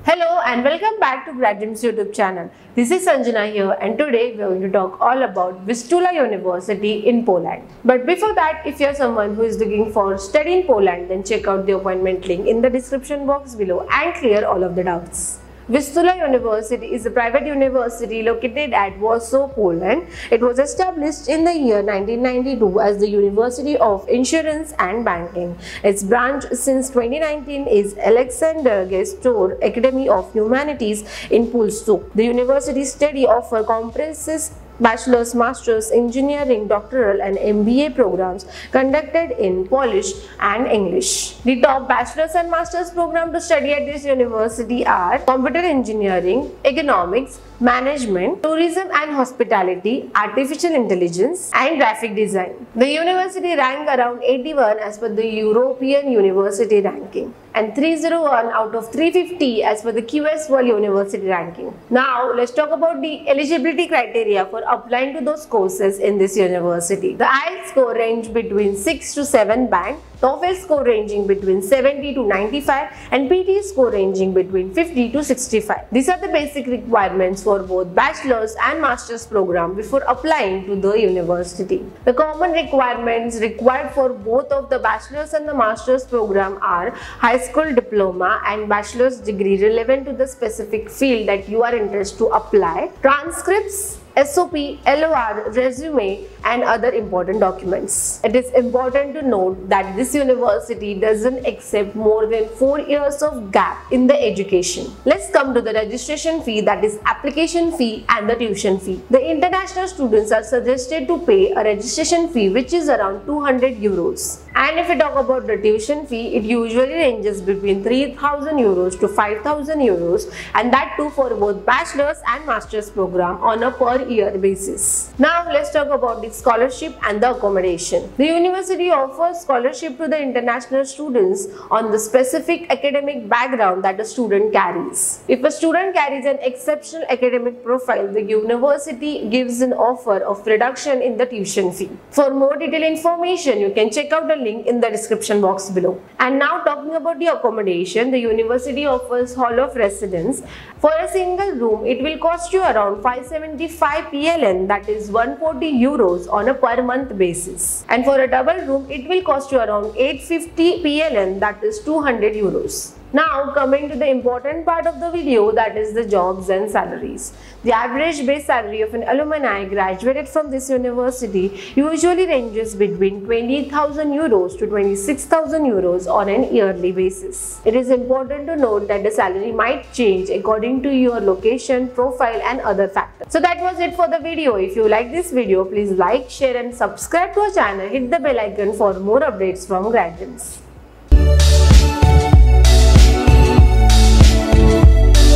Hello and welcome back to Graduates YouTube channel. This is Sanjana here and today we are going to talk all about Vistula University in Poland. But before that, if you are someone who is looking for study in Poland, then check out the appointment link in the description box below and clear all of the doubts. Vistula University is a private university located at Warsaw, Poland. It was established in the year 1992 as the University of Insurance and Banking. Its branch since 2019 is Alexander Gestor Academy of Humanities in Pulsuk. The university study offer comprehensive bachelor's, master's, engineering, doctoral and MBA programs conducted in Polish and English. The top bachelor's and master's program to study at this university are computer engineering, economics, management, tourism and hospitality, artificial intelligence and graphic design. The university ranked around 81 as per the European University ranking and 301 out of 350 as per the QS World University ranking. Now let's talk about the eligibility criteria for applying to those courses in this university. The IELTS score range between 6 to 7 band, TOEFL score ranging between 70 to 95 and PT score ranging between 50 to 65. These are the basic requirements for both bachelor's and master's program before applying to the university. The common requirements required for both of the bachelor's and the master's program are high school diploma and bachelor's degree relevant to the specific field that you are interested to apply, transcripts, SOP, LOR, resume and other important documents. It is important to note that this university doesn't accept more than 4 years of gap in the education. Let's come to the registration fee, that is application fee and the tuition fee. The international students are suggested to pay a registration fee which is around 200 euros. And if we talk about the tuition fee, it usually ranges between 3,000 euros to 5,000 euros and that too for both bachelor's and master's program on a per year basis. Now let's talk about the scholarship and the accommodation. The university offers scholarship to the international students on the specific academic background that a student carries. If a student carries an exceptional academic profile, the university gives an offer of reduction in the tuition fee. For more detailed information, you can check out the link in the description box below. And now talking about the accommodation, the university offers hall of residence. For a single room, it will cost you around 575 PLN, that is 140 euros on a per month basis. And for a double room, it will cost you around 850 PLN, that is 200 euros. Now coming to the important part of the video, that is the jobs and salaries. The average base salary of an alumni graduated from this university usually ranges between 20,000 euros to 26,000 euros on an yearly basis. It is important to note that the salary might change according to your location, profile and other factors. So that was it for the video. If you like this video, please like, share and subscribe to our channel. Hit the bell icon for more updates from Graduates.